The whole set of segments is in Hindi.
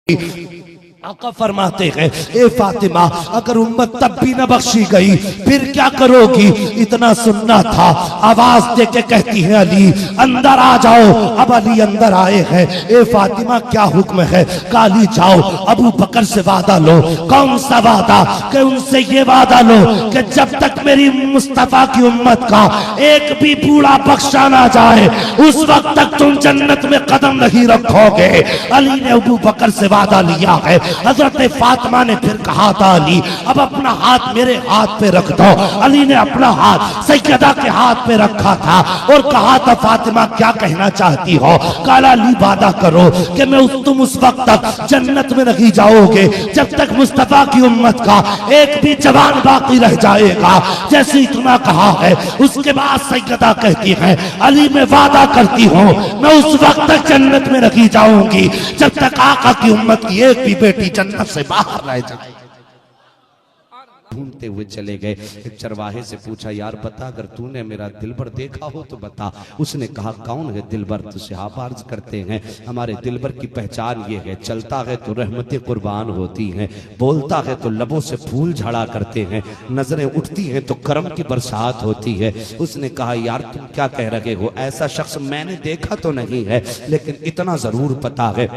आका फरमाते हैं, ए फातिमा अगर उम्मत तब भी न बख्शी गई फिर क्या करोगी? इतना सुनना था। आवाज दे के कहती है, अली अंदर आ जाओ। अब अली अंदर आए हैं। ए फातिमा क्या हुक्म है? काली जाओ अबू बकर से वादा लो। कौन सा वादा? कि उनसे ये वादा लो कि जब तक मेरी मुस्तफा की उम्मत का एक भी बूढ़ा बख्शा ना जाए उस वक्त तक तुम जन्नत में कदम नहीं रखोगे। अली ने अबू बकर से वादा लिया है। हजरत फातिमा ने फिर कहा था, अली अब अपना हाथ मेरे हाथ पे रख दो। अली ने अपना हाथ सैयदा के हाथ पे रखा था और कहा था, फातिमा क्या कहना चाहती हो? काला अली वादा करो कि तुम उस वक्त तक जन्नत में नहीं जाओगे जब तक मुस्तफा की उम्मत का एक भी जवान बाकी रह जाएगा। जैसे इतना कहा है उसके बाद सैयदा कहती है, अली मैं वादा करती हूँ मैं उस वक्त तक जन्नत में नहीं जाऊंगी जब तक आका की उम्मत की एक भी बेटी जन्नत से बाहर रह जाए। ढूंढते हुए चले गए। एक चरवाहे से पूछा, यार बता अगर तूने मेरा दिलबर देखा हो तो बता। उसने कहा, कौन है दिलबर? तो सहाबा अर्ज करते हैं, हमारे दिलबर की पहचान ये है, चलता है तो रहमतें कुर्बान होती हैं, बोलता है तो लबों से फूल झड़ा करते हैं, नजरें उठती हैं तो करम की बरसात होती है। उसने कहा, यार तुम क्या कह रहे हो? ऐसा शख्स मैंने देखा तो नहीं है लेकिन इतना जरूर पता है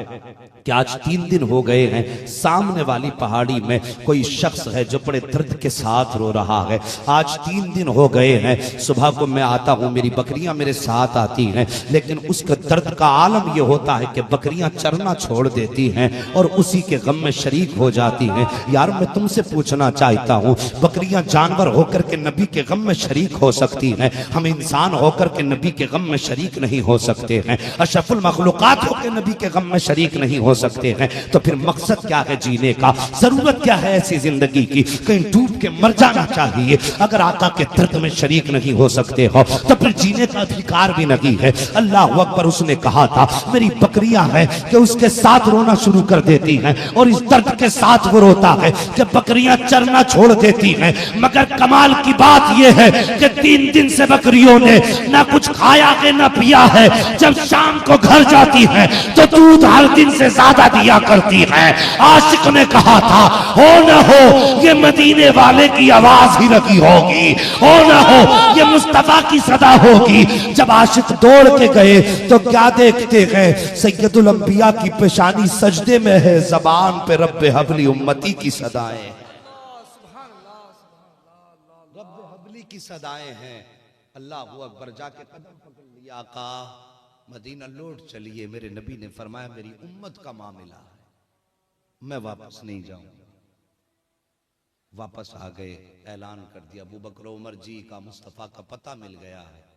कि आज 3 दिन हो गए हैं सामने वाली पहाड़ी में कोई शख्स है जो बड़े दर्द के साथ रो रहा है। आज 3 दिन हो गए हैं, सुबह को मैं आता हूँ, मेरी बकरियां मेरे साथ आती हैं, लेकिन उसके दर्द का आलम यह होता है कि बकरियां चरना छोड़ देती हैं और उसी के गम में शरीक हो जाती हैं। यार मैं तुमसे पूछना चाहता हूँ, बकरियां जानवर होकर के नबी के गम में शरीक हो सकती हैं, हम इंसान होकर के नबी के गम में शरीक नहीं हो सकते हैं, अशरफुल मखलूकात होकर नबी के गम में शरीक नहीं हो सकते हैं। तो फिर मकसद क्या है जीने का? जरूरत क्या है ऐसी जिंदगी की? कहीं डूब के मर जाना चाहिए। अगर आका के दर्द में शरीक नहीं हो सकते हो तो फिर जीने का अधिकार भी नहीं है। अल्लाह अकबर। उसने कहा था, मेरी बकरियां हैं कि उसके साथ रोना शुरू कर देती हैं और इस दर्द के साथ वो रोता है कि बकरियां चरना छोड़ देती हैं। मगर कमाल की बात यह है कि 3 दिन से बकरियों ने ना कुछ खाया है ना पिया है। जब शाम को घर जाती है तो दूध हर दिन से ज्यादा दिया करती है। आशिक ने कहा था, हो न हो ये मदीने वाले की आवाज ही लगी होगी, हो न हो ये मुस्तफा की सदा होगी। जब आशिक दौड़ के गए तो क्या देखते हैं? सैयदुल अंबिया की पेशानी सजदे में है, जबान पे रब्बे हबली उम्मती की सदाएं, रब्बे हबली की सदाएं हैं। अल्लाह अकबर। जाके कदम पकड़ लिया, आका मदीना लौट चलिए। मेरे नबी ने फरमाया, मेरी उम्मत का मामला है, मैं वापस नहीं जाऊंगा। वापस आ गए, ऐलान कर दिया, अबू बकर उमर जी का मुस्तफा का पता मिल गया है,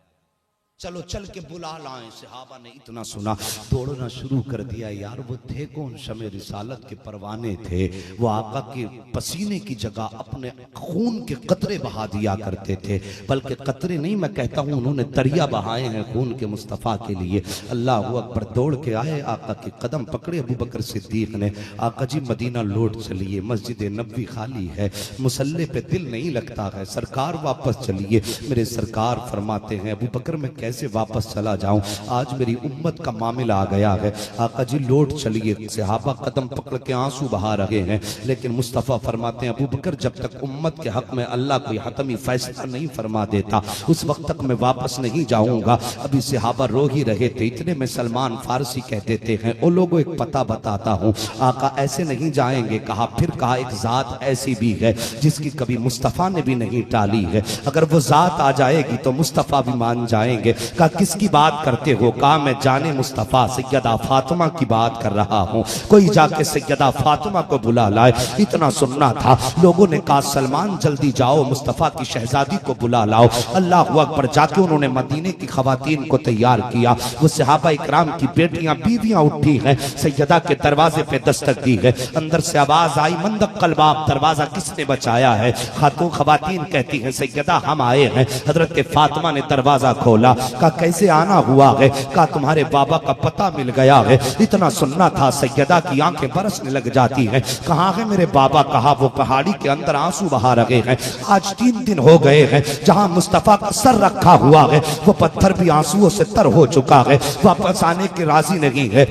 चलो चल के बुला लाएं। सहाबा ने इतना सुना दौड़ना शुरू कर दिया। यार वो थे कौन? शमे रिसालत के परवाने थे। वो आका के पसीने की जगह अपने खून के कतरे बहा दिया करते थे, बल्कि कतरे नहीं मैं कहता हूँ, उन्होंने दरिया बहाए हैं खून के मुस्तफ़ा के लिए। अल्लाह अकबर। दौड़ के आए, आका के कदम पकड़े अबू बकर सिद्दीक ने। आका जी मदीना लौट चलिए, मस्जिद नबवी खाली है, मुसल्ले पे दिल नहीं लगता है, सरकार वापस चलिए। मेरे सरकार फरमाते हैं, अबू बकर में कैसे वापस चला जाऊं? आज मेरी उम्मत का मामला आ गया है, आका जी लौट चलिए। सहाबा कदम पकड़ के आंसू बहा रहे हैं, लेकिन मुस्तफ़ा फरमाते हैं, अबू बकर जब तक उम्मत के हक में अल्लाह कोई हतमी फैसला नहीं फरमा देता उस वक्त तक मैं वापस नहीं जाऊंगा। अभी सहाबा रो ही रहे थे, इतने में सलमान फारसी कह देते हैं, ओ लोगों एक पता बताता हूँ, आका ऐसे नहीं जाएंगे। कहा, फिर कहा, एक जात ऐसी भी है जिसकी कभी मुस्तफ़ा ने भी नहीं टाली है, अगर वो जात आ जाएगी तो मुस्तफ़ा भी मान जाएंगे। कहा, किसकी बात करते हो? कहा, मैं जाने मुस्तफ़ा सैयदा फातिमा की बात कर रहा हूँ, कोई जाके सैयदा फातिमा को बुला लाए। इतना सुनना था। लोगों ने कहा, सलमान जल्दी जाओ, मुस्तफ़ा की शहजादी को बुला लाओ। अल्लाह अकबर। जाके उन्होंने मदीने की खवातीन को तैयार किया। वो सहाबा इकराम की बेटियां बीवियां उठी हैं, सैयदा के दरवाजे पे दस्तक दी है। अंदर से आवाज आई, मंदक कलबाब, दरवाजा किसने बचाया है? खातून खवातीन कहती हैं, सैयदा हम आए हैं। हजरत फातिमा ने दरवाजा खोला, कहा कैसे आना हुआ है? कहा तुम्हारे बाबा का पता मिल गया है। इतना सुनना था, सैयदा की आंखें बरसने लग जाती हैं। कहाँ है मेरे बाबा? कहा वो पहाड़ी के अंदर आंसू बहा रहे हैं। आज 3 दिन हो गए हैं, जहां मुस्तफा का सर रखा हुआ है वो पत्थर भी आंसुओं से तर हो चुका है, वापस आने के राजी नहीं है।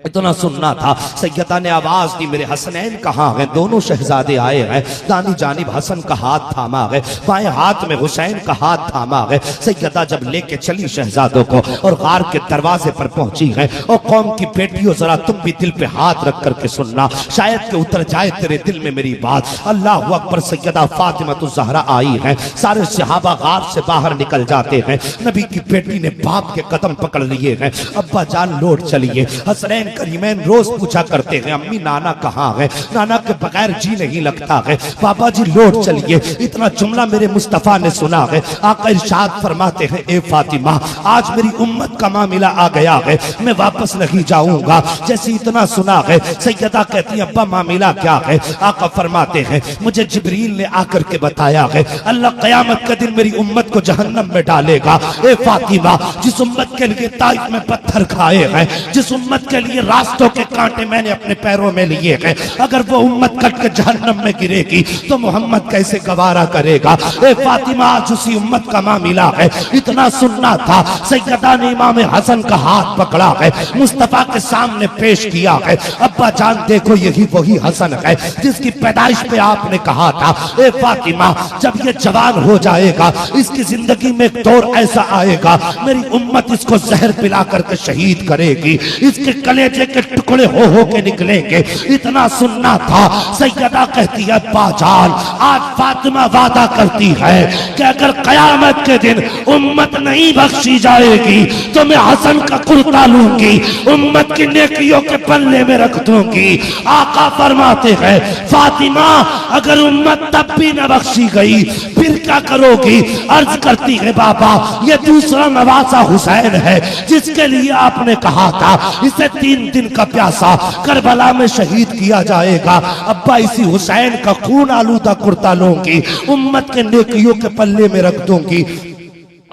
इतना सुनना था, सैयदा ने आवाज दी मेरे हसनैन कहाँ हैं? दोनों शहजादे आए हैं। दानी जानिब हसन का हाथ थामा है, बाएं हाथ में हुसैन का हाथ थामा है। सैयदा जब लेके चली शहजादों को और गार के दरवाजे पर पहुंची है, और कौम की बेटियों जरा तुम भी दिल पे हाथ रख करके सुनना, शायद के उतर जाए तेरे दिल में मेरी बात। अल्लाह अकबर। सैयदा फातिमा तो ज़हरा आई है, सारे सहाबा गार से बाहर निकल जाते हैं। नबी की बेटी ने बाप के कदम पकड़ लिए हैं, अब्बा जान लौट चलिए। हसनैन करीमैन रोज पूछा करते हैं अम्मी नाना कहाँ है? नाना के बगैर जी नहीं लगता है, पापा जी लौट चलिए। इतना जुमला मेरे मुस्तफा ने सुना है। आका इरशाद फरमाते हैं ए फातिमा, आज मेरी उम्मत का मामला आ गया है, मैं वापस नहीं जाऊंगा। जैसे इतना सुना है, सैयदा कहती है अब्बा मामला क्या है? आका फरमाते हैं मुझे जिब्रील ने आकर के बताया है, अल्लाह कयामत के दिन मेरी उम्मत को जहन्नम में डालेगा। ए फातिमा, जिस उम्मत के लिए ताइफ में पत्थर खाए हैं, जिस उम्मत के लिए रास्तों के कांटे मैंने अपने पैरों में लिए हैं, अगर वो उम्मत कट के जहन्नम में गिरेगी तो मोहम्मद कैसे गवारा करेगा? ए फातिमा, आज उसी उम्मत का मामला है। इतना सुनना था, सैयदा ने इमाम हसन का हाथ पकड़ा है, मुस्तफा के सामने पेश किया है। अब्बा जान देखो, यही वही हसन है जिसकी पैदाइश पे आपने कहा था ए फातिमा जब ये जवान हो जाएगा, इसकी जिंदगी में एक दौर ऐसा आएगा, मेरी उम्मत इसको जहर पिला करके शहीद करेगी, इसके कलेजे के टुकड़े हो के निकलेंगे। इतना सुनना था, सैयदा कहती है बाजान, आज फातिमा वादा करती है कि अगर कयामत के दिन उम्मत नहीं बख्शी जाएगी तो मैं हसन का कुर्ता लूंगी, उम्मत की नेकियों के पल्ले में रख दूंगी। आका फरमाते हैं फातिमा, अगर उम्मत तब भी न बख्शी गई फिर क्या करोगी? अर्ज करती है बाबा, ये दूसरा नवासा हुसैन है जिसके लिए आपने कहा था इसे 3 दिन का प्यासा करबला में शहीद किया जाएगा। अब्बा, इसी हुसैन का खून आलूदा कुर्ता लूंगी, उम्मत के नेकियों के पल्ले में रख दूंगी।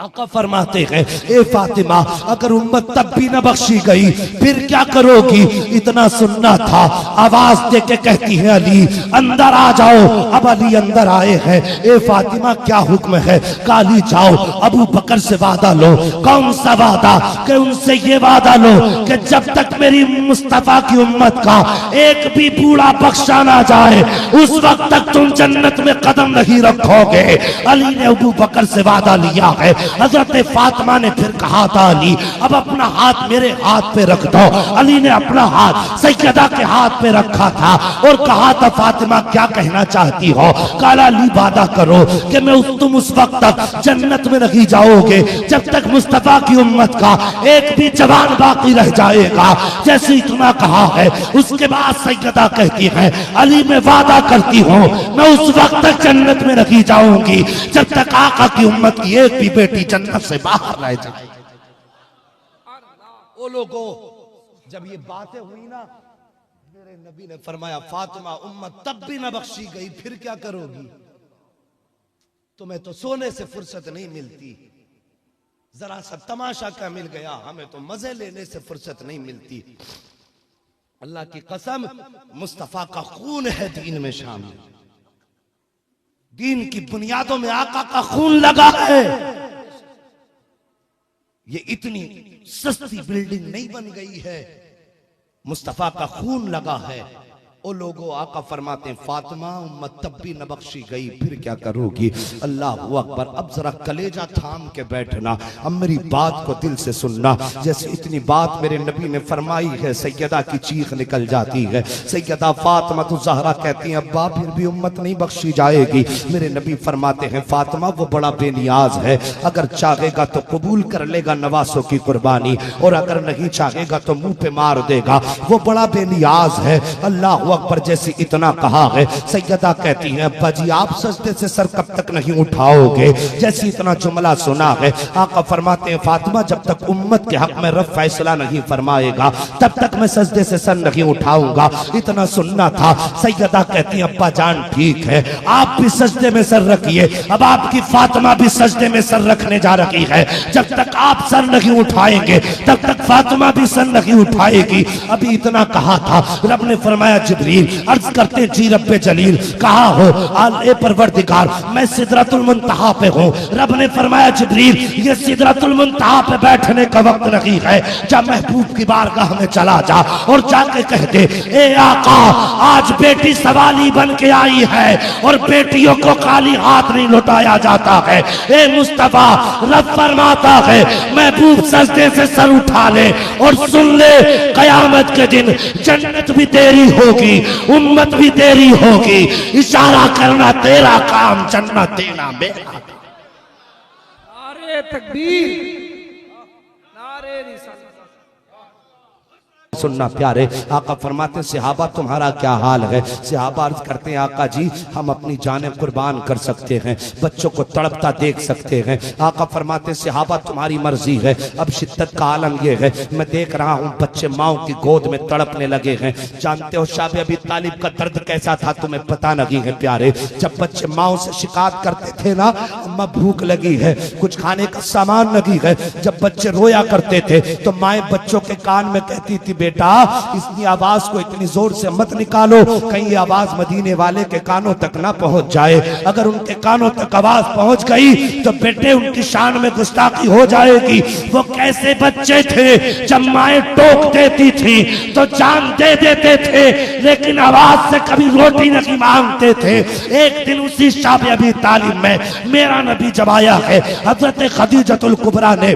आका फरमाते हैं ए फातिमा, अगर उम्मत तब भी न बख्शी गई फिर क्या करोगी? इतना सुनना था, आवाज दे के कहती है अली अंदर आ जाओ। अब अली अंदर आए हैं। ए फातिमा, क्या हुक्म है? काली जाओ, अबू बकर से वादा लो। कौन सा वादा? कि उनसे ये वादा लो कि जब तक मेरी मुस्तफा की उम्मत का एक भी बूढ़ा बख्शा ना जाए उस वक्त तक तुम जन्नत में कदम नहीं रखोगे। अली ने अबू बकर से वादा लिया है। हजरत फातिमा ने फिर कहा था अली अब अपना हाथ मेरे हाथ पे रख दो। अली ने अपना हाथ सैयदा के हाथ पे रखा था और कहा था फातिमा क्या कहना चाहती हो? काला अली वादा करो कि तुम उस वक्त तक जन्नत में नहीं जाओगे जब तक मुस्तफा की उम्मत का एक भी जवान बाकी रह जाएगा। जैसे इतना कहा है, उसके बाद सैयदा कहती है अली मैं वादा करती हूँ मैं उस वक्त तक जन्नत में नहीं जाऊंगी जब तक आका की उम्मत की एक भी बेटी जन्नत से बाहर रह जाए। ओ लोगों, जब ये बातें हुई ना, मेरे नबी ने फरमाया फातिमा उम्मत तब भी न बख्शी गई फिर क्या करोगी? तुम्हें तो सोने से फुर्सत नहीं मिलती, जरा सा तमाशा क्या मिल गया, हमें तो मजे लेने से फुर्सत नहीं मिलती। अल्लाह की कसम, मुस्तफा का खून है दीन में शामिल, दीन की बुनियादों में आका का खून लगा है। ये इतनी सस्ती बिल्डिंग नहीं बन गई है, मुस्तफा का खून लगा है। ओ लोगों, आका फरमाते हैं फातिमा उम्मत तब भी न बख्शी गई फिर क्या करोगी? अल्लाह अकबर। अब जरा कलेजा थाम के बैठना, अब मेरी बात को दिल से सुनना। जैसे इतनी बात मेरे नबी ने फरमाई है, सैयदा की चीख निकल जाती है। सैयदा फातिमा तो ज़हरा कहती हैं अब्बा फिर भी उम्मत नहीं बख्शी जाएगी। मेरे नबी फरमाते हैं फातिमा वो बड़ा बेनियाज है, अगर चाहेगा तो कबूल कर लेगा नवासों की कुर्बानी, और अगर नहीं चाहेगा तो मुंह पे मार देगा। वो बड़ा बेनियाज है। अल्लाह अकबर जैसे इतना कहा है, सैयदा कहती हैं अब्बा जी आप सजदे से सर कब तक नहीं उठाओगे। जैसे इतना जुमला सुना है, आका फरमाते हैं फातिमा जब तक उम्मत के हक में रब फैसला नहीं फरमाएगा तब तक मैं सजदे से सर नहीं उठाऊंगा। इतना सुनना था। सैयदा कहती हैं अब्बा जान ठीक है, आप भी सजदे में सर रखिए। अब आपकी फातिमा भी सजदे में सर रखने जा रही है। जब तक आप सर नहीं उठाएंगे तब तक फातिमा भी सर नहीं उठाएगी। अभी इतना कहा था, रब ने फरमाया जिब्रील अर्ज करते जी रब्बे जलील कहा हो ए परवरदिगार मैं सिदरतुल मुंतहा पे हूँ। रब ने फरमाया जिब्रील ये सिदरतुल मुंतहा पे बैठने का वक्त नहीं है, जब महबूब की बारगाह में चला जा और जाके कह दे ए आका आज बेटी सवाली बन के आई है और बेटियों को खाली हाथ नहीं लौटाया जाता है। ए मुस्तफा रब फरमाता है महबूब सजदे से सर उठा ले और सुन ले कयामत के दिन जन्नत भी तेरी होगी, उम्मत भी तेरी होगी। इशारा करना तेरा काम, जन्नत देना मेरा। नारे तकबीर, नारे रिसालत। सुनना प्यारे, आका फरमाते हैं सहाबा तुम्हारा क्या हाल है। सहाबा अर्ज करते हैं आका जी हम अपनी जानें कुर्बान कर सकते हैं, बच्चों को तड़पता देख सकते हैं। आका फरमाते हैं सहाबा तुम्हारी मर्जी है। अब शिद्दत का आलम यह है मैं देख रहा हूँ बच्चे माओ की गोद में तड़पने लगे हैं। जानते हो शाह अबी तालिब का दर्द कैसा था तुम्हें पता नहीं है प्यारे। जब बच्चे माओ से शिकायत करते थे ना अम्मा भूख लगी है, कुछ खाने का सामान नहीं है, जब बच्चे रोया करते थे तो माए बच्चों के कान में कहती थी बेटा इसकी आवाज को इतनी जोर से मत निकालो कहीं आवाज मदीने वाले के कानों तक ना पहुंच जाए। अगर उनके कानों तक आवाज पहुंच गई तो बेटे उनकी शान में गुस्ताखी हो जाएगी। वो कैसे बच्चे थे जब माए टोक देती थी तो जान दे देते थे लेकिन आवाज से कभी रोटी नहीं मांगते थे। एक दिन उसी शाह अबी तालिब में मेरा नबी जब आया है हजरत खदीजतुल कुबरा ने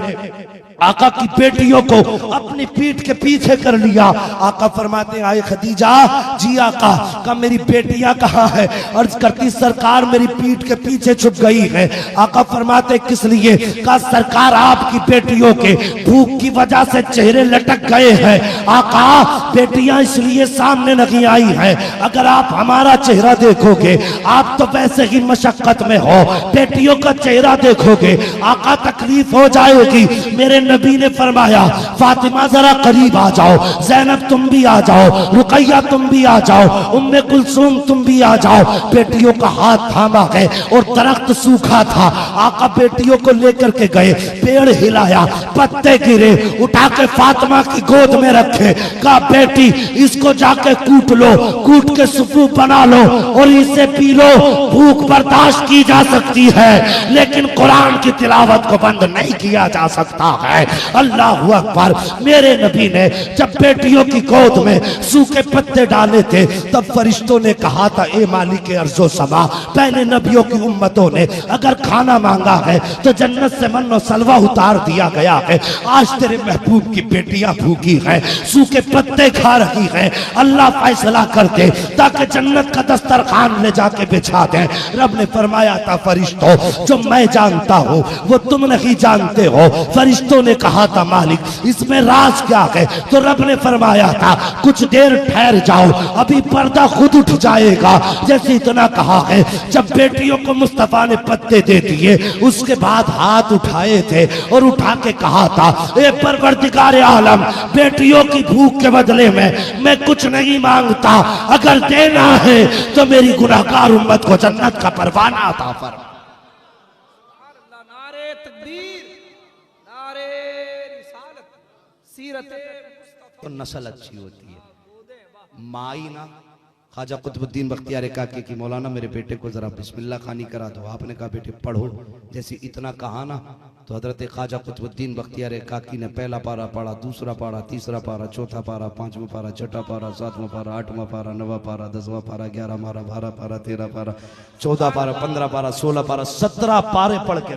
आका की बेटियों को अपनी पीठ के पीछे कर लिया। आका फरमाते आए खदीजा जी आका का मेरी बेटियां कहाँ है। अर्ज करती सरकार मेरी पीठ के पीछे छुप गई है। आका फरमाते किस लिए। का सरकार आपकी बेटियों के भूख की वजह से चेहरे लटक गए हैं। आका बेटियां इसलिए सामने नहीं आई हैं, अगर आप हमारा चेहरा देखोगे आप तो वैसे ही मशक्कत में हो, बेटियों का चेहरा देखोगे आका तकलीफ हो जाएगी। मेरे नबी ने फरमाया फातिमा जरा करीब आ जाओ, ज़ैनब तुम भी आ जाओ, रुकैया तुम भी आ जाओ, उम्मे कुलसूम तुम भी आ जाओ। बेटियों का हाथ थामा है और दरख्त सूखा था। आका बेटियों को लेकर के गए, पेड़ हिलाया, पत्ते गिरे, उठा के फातिमा की गोद में रखे। कहा बेटी इसको जाके कूट लो, कूट के सुफू बना लो और इसे पी लो। भूख बर्दाश्त की जा सकती है लेकिन कुरान की तिलावत को बंद नहीं किया जा सकता है। अल्लाह अकबर। मेरे नबी ने जब बेटियों की गोद में सूखे पत्ते डाले थे तब फरिश्तों ने कहा था ए मालिक अर्ज़ो समा, पहले नबियों की उम्मतों ने अगर खाना मांगा है तो जन्नत से मन्नो सलवा उतार दिया गया है। आज तेरे महबूब की बेटियां भूखी हैं, सूखे पत्ते खा रही हैं। अल्लाह फैसला कर दे ताकि जन्नत का दस्तरखान ले जाके बिछा दें। रब ने फरमाया था फरिश्तों जो मैं जानता हूँ वो तुम नहीं जानते हो। फरिश्तों ने कहा था मालिक इसमें राज क्या है। तो रब ने फरमाया था कुछ देर ठहर जाओ अभी पर्दा खुद उठ जाएगा। जैसे इतना कहा है जब बेटियों को मुस्तफा ने पत्ते दे दिए उसके बाद हाथ उठाए थे और उठा के कहा था ए परवरदिगार आलम बेटियों की भूख के बदले में मैं कुछ नहीं मांगता, अगर देना है तो मेरी गुनाहगार उम्मत को जन्नत का परवाना अता फरमा। नारे तकबीर, नारे रिसालत, सीरत तो नस्ल अच्छी होती है। माई ना ख्वाजा कुतुबुद्दीन बख्तियार काकी की मौलाना मेरे बेटे को जरा बिस्मिल्लाह खानी करा दो। आपने कहा बेटे पढ़ो। जैसे इतना कहा ना तो हजरत ख्वाजा कुतुबुद्दीन बख्तियार काकी ने पहला पारा पढ़ा, दूसरा पारा, तीसरा पारा, चौथा पारा, पांचवा पारा, छठा पारा, सातवां पारा, आठवां पारा, नवा पारा, 10वां पारा, 11 पारा, 12 पारा, 13 पारा, 14 पारा, 15 पारा, 16 पारा, 17 पारे पढ़ के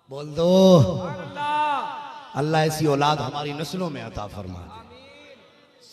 बोल दो अल्लाह ऐसी औलाद हमारी नस्लों में अता फरमा।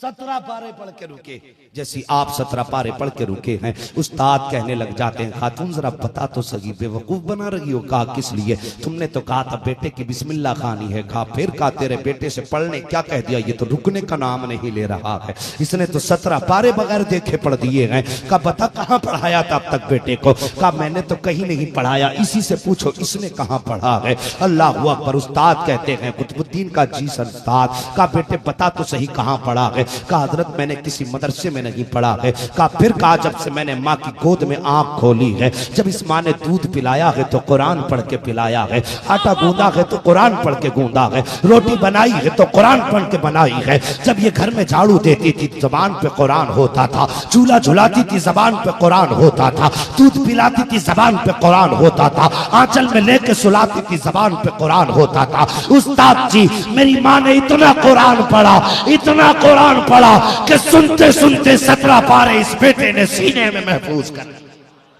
17 पारे पढ़ के रुके। जैसी आप 17 पारे पढ़ के रुके हैं, उस्ताद कहने लग जाते हैं, खातून जरा बता तो सही, बेवकूफ बना रही हो। कहा किस लिए? तुमने तो कहा था बेटे की बिस्मिल्लाह खानी है। कहा फिर? कहा तेरे बेटे से पढ़ने क्या कह दिया, ये तो रुकने का नाम नहीं ले रहा है, इसने तो 17 पारे बगैर देखे पढ़ दिए हैं। कहा बता कहाँ पढ़ाया था अब तक बेटे को? कहा मैंने तो कहीं नहीं पढ़ाया, इसी से पूछो इसने कहाँ पढ़ा है। अल्लाह अकबर। उस्ताद कहते हैं कुतुबुद्दीन का जी उस्ताद। कहा बेटे बता तो सही कहाँ पढ़ा है? कहा हजरत मैंने किसी मदरसे में नहीं पढ़ा है। कहा फिर? कहा जब से मैंने माँ की गोद में आंख खोली है, जब इस माँ ने दूध पिलाया है तो कुरान पढ़ के पिलाया है, आटा गूंदा है तो कुरान पढ़ के गूंदा है, रोटी बनाई है तो कुरान पढ़ के बनाई है, जब ये घर में झाड़ू देती थी जबान पे कुरान होता था, चूल्हा झुलाती थी जबान पे कुरान होता था, दूध पिलाती थी जबान पे कुरान होता था, आंचल में लेके सुलाती थी जबान पे कुरान होता था। उस्ताद जी मेरी माँ ने इतना कुरान पढ़ा, इतना कुरान पढ़ा कि सुनते सुनते 17 पारे इस बेटे ने सीने में महफूज कर।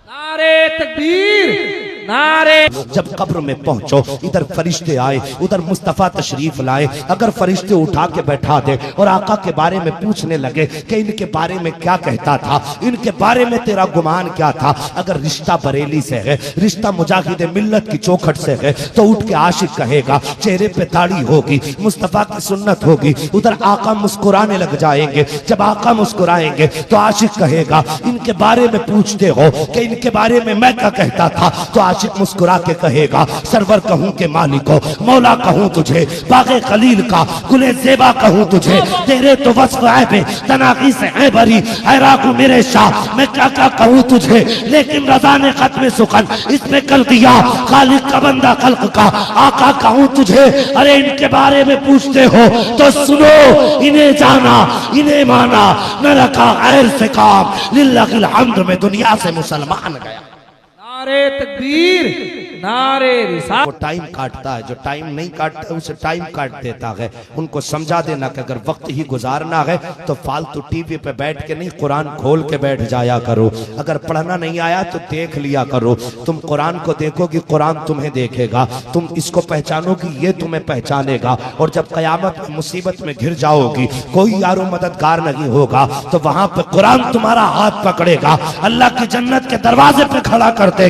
नारे तकबीर, नारे। जब कब्र में पहुंचो, इधर फरिश्ते आए, उधर मुस्तफा तशरीफ लाए। अगर फरिश्ते उठा के बैठा दे और आका के बारे में पूछने लगे कि इनके बारे में क्या कहता था, इनके बारे में तेरा गुमान क्या था, अगर रिश्ता बरेली से है, रिश्ता मुजाहिद मिल्लत की चौखट से है, तो उठ के आशिक कहेगा, चेहरे पे दाढ़ी होगी, मुस्तफा की सुन्नत होगी। उधर आका मुस्कुराने लग जाएंगे, जब आका मुस्कुराएंगे तो आशिक कहेगा, इनके बारे में पूछते हो कि इनके बारे में मैं क्या कहता था, तो आशिक मुस्कुरा के कहेगा, सरवर कहूं के मालिको, मौला कहूं तुझे, बागे खलील का गुले जेबा कहूं तुझे, तेरे तो वस्फ ऐबे तनाकी से है भरी, हैराकू मेरे शाह, मैं क्या क्या कहूं तुझे, लेकिन रजा ने खत्म सुखन इस पे कर दिया, खालिक का बंदा खल्क का आका कहूं तुझे। अरे इनके बारे में पूछते हो तो सुनो, इन्हें जाना, इन्हें माना, न रखा गैर से काम, लिल्लाहिल हम्द में दुनिया से मुसलमान गया। नारे तकबीर, नारे रिसालत। वो टाइम काटता है, जो टाइम नहीं काटता उसे टाइम काट देता है। उनको समझा देना कि अगर वक्त ही गुजारना है तो फालतू टीवी पे बैठ के नहीं, कुरान खोल के बैठ जाया करो। अगर पढ़ना नहीं आया तो देख लिया करो। तुम कुरान को देखोगी, कुरान तुम्हें देखेगा। तुम इसको पहचानोगी, ये तुम्हें पहचानेगा। और जब कयामत में मुसीबत में घिर जाओगी, कोई यारो मददगार नहीं होगा, तो वहां पे कुरान तुम्हारा हाथ पकड़ेगा, अल्लाह की जन्नत के दरवाजे पे खड़ा कर देगा।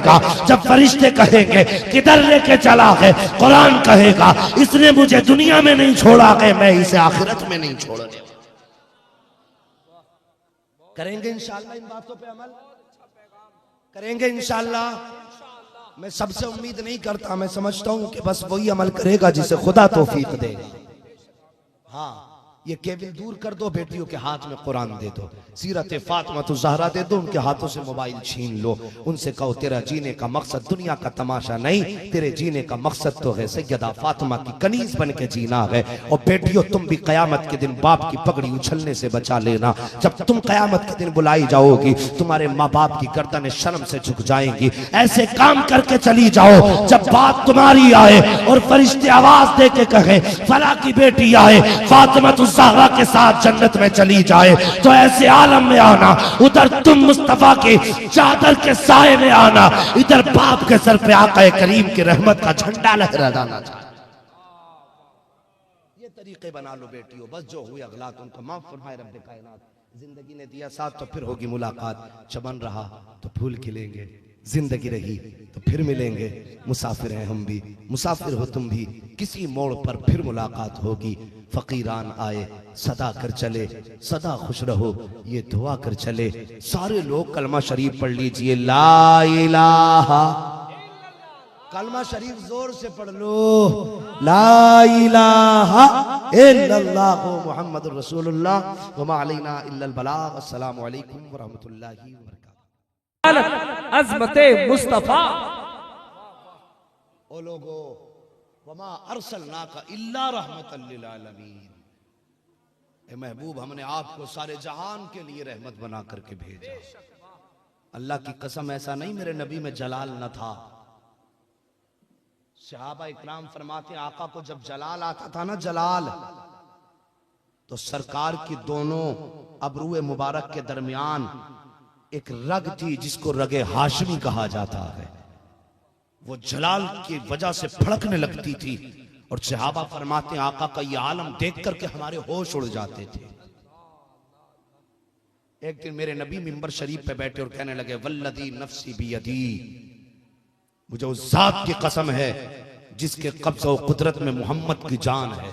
जब फरिश्ते कहेंगे किधर लेके चला है, कुरान कहेगा, इसने मुझे दुनिया में नहीं छोड़ा है, मैं इसे आखिरत में नहीं छोड़ने। करेंगे इंशाअल्लाह, इन बातों पे अमल करेंगे इंशाअल्लाह। मैं सबसे उम्मीद नहीं करता, मैं समझता हूं कि बस वही अमल करेगा जिसे खुदा तौफीक देगा। हाँ, ये केबिल दूर कर दो, बेटियों के हाथ में कुरान दे दो, सीरत फातिमा तो ज़हरा दे दो, उनके हाथों से मोबाइल छीन लो, उनसे कहो तेरा जीने का मकसद दुनिया का तमाशा नहीं, तेरे जीने का मकसद तो है सैयदा फातिमा की कनीज बन के जीना है। और बेटियों तुम भी कयामत के दिन बाप की पगड़ी उछलने से बचा लेना। जब तुम कयामत के दिन बुलाई जाओगी, तुम्हारे माँ बाप की गर्दनें शर्म से झुक जाएंगी। ऐसे काम करके चली जाओ जब बात तुम्हारी आए और फरिश्ते आवाज दे के कहे फला की बेटी आए, फातिमा ज़हरा के साथ जन्नत में चली जाए, तो ऐसे आलम में आना, उधर तुम मुस्तफा के चादर के साए में आना, इधर बाप के सर पे आका करीम की रहमत का झंडा लहराना चाहिए। ये तरीके बना लो बेटियों, बस जो हुए अगला उनको माफ फरमाए रब्बे कायनात। जिंदगी ने दिया साथ तो फिर होगी मुलाकात, चमन रहा तो फूल खिलेंगे, जिंदगी रही तो फिर मिलेंगे। मुसाफिर हैं हम भी, मुसाफिर हो तुम भी, किसी मोड़ पर फिर मुलाकात होगी। फकीरान आए सदा कर चले, सदा खुश रहो ये दुआ कर चले। सारे लोग कलमा शरीफ पढ़ लीजिए, ला इलाहा, कलमा शरीफ जोर से पढ़ लो, ला इलाहा इल्लल्लाह मुहम्मदुर रसूलुल्लाह व मा अलैना इल्लल बलाग। अस्सलामु अलैकुम व रहमतुल्लाहि व बरकातहू। अज़मते मुस्तफा। ओ लोगो, वमा अरसलनाका इल्ला रहमतल लिल आलमीन। ए महबूब, हमने आपको सारे जहान के लिए रहमत बना करके भेजा। अल्लाह की कसम, ऐसा नहीं मेरे नबी में जलाल न था। सहाबा इकराम फरमाते आका को जब जलाल आता था ना, जलाल, तो सरकार की दोनों अबरूए मुबारक के दरमियान एक रग थी जिसको रगे हाशमी कहा जाता है। वो जलाल की वजह से फड़कने लगती थी और सहाबा फरमाते आका का ये आलम देख करके हमारे होश उड़ जाते थे। एक दिन मेरे नबी मिंबर शरीफ पे बैठे और कहने लगे वल्लदी नफ्सी बियदी, मुझे उस जात की कसम है जिसके कब्ज़ और कुदरत में मोहम्मद की जान है।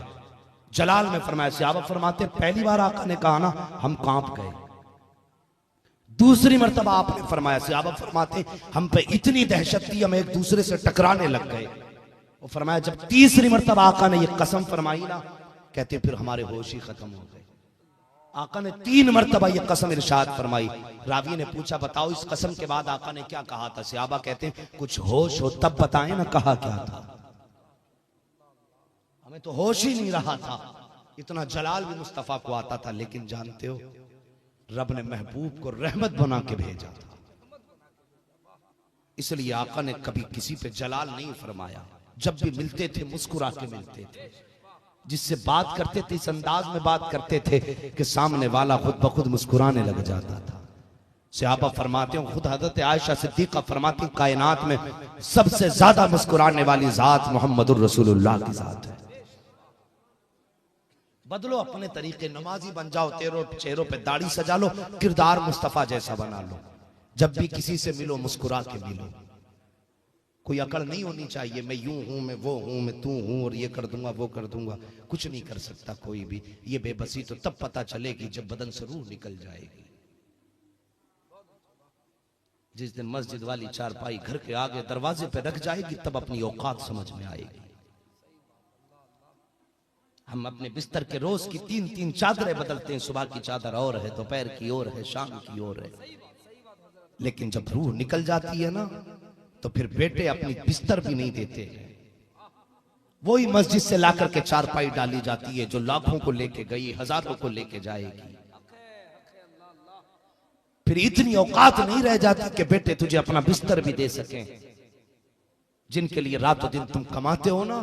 जलाल में फरमाया, सहाबा फरमाते पहली बार आका ने कहा ना हम कांप गए। दूसरी मर्तबा आपने फरमाया, सहाबा फरमाते हम पे इतनी दहशत थी हम एक दूसरे से टकराने लग गए। वो फरमाया जब तीसरी मर्तबा आका ने ये कसम फरमाई ना, कहते फिर हमारे होश ही खत्म हो गए। आका ने 3 मर्तबा ये कसम इरशाद फरमाई। रावी ने पूछा बताओ इस कसम के बाद आका ने क्या कहा था? सहाबा कहते कुछ होश हो तब बताएं ना कहा क्या था। हमें तो होश ही नहीं रहा था। इतना जलाल भी मुस्तफा को आता था, लेकिन जानते हो रब ने महबूब को रहमत बना के भेजा था, इसलिए आका ने कभी किसी पे जलाल नहीं फरमाया। जब भी मिलते थे मुस्कुरा के मिलते थे, जिससे बात करते थे इस अंदाज में बात करते थे कि सामने वाला खुद ब खुद मुस्कुराने लग जाता था। सहाबा फरमाते हो, खुद हजरत आयशा सिद्दीका फरमाती कायनात में सबसे ज्यादा मुस्कुराने वाली जात मोहम्मदुर रसूलुल्लाह की जात है। बदलो अपने तरीके, नमाजी बन जाओ, तेरे चेहरों पे दाढ़ी सजा लो, किरदार मुस्तफा जैसा बना लो। जब भी किसी से मिलो मुस्कुरा के मिलो। कोई अकड़ नहीं होनी चाहिए मैं यूं हूं मैं वो हूं मैं तू हूं और ये कर दूंगा वो कर दूंगा। कुछ नहीं कर सकता कोई भी। ये बेबसी तो तब पता चलेगी जब बदन से रूह निकल जाएगी। जिस दिन मस्जिद वाली चारपाई घर के आगे दरवाजे पे रख जाएगी तब अपनी औकात समझ में आएगी। हम अपने बिस्तर के रोज की 3-3 चादरें बदलते हैं। सुबह की चादर और है, दोपहर की और है, शाम की और है, लेकिन जब रूह निकल जाती है ना तो फिर बेटे अपनी बिस्तर भी नहीं देते। वही मस्जिद से लाकर के चारपाई डाली जाती है जो लाखों को लेके गई, हजारों को लेके जाएगी। फिर इतनी औकात नहीं रह जाती कि बेटे तुझे अपना बिस्तर भी दे सकें। जिनके लिए रातों दिन तुम कमाते हो ना,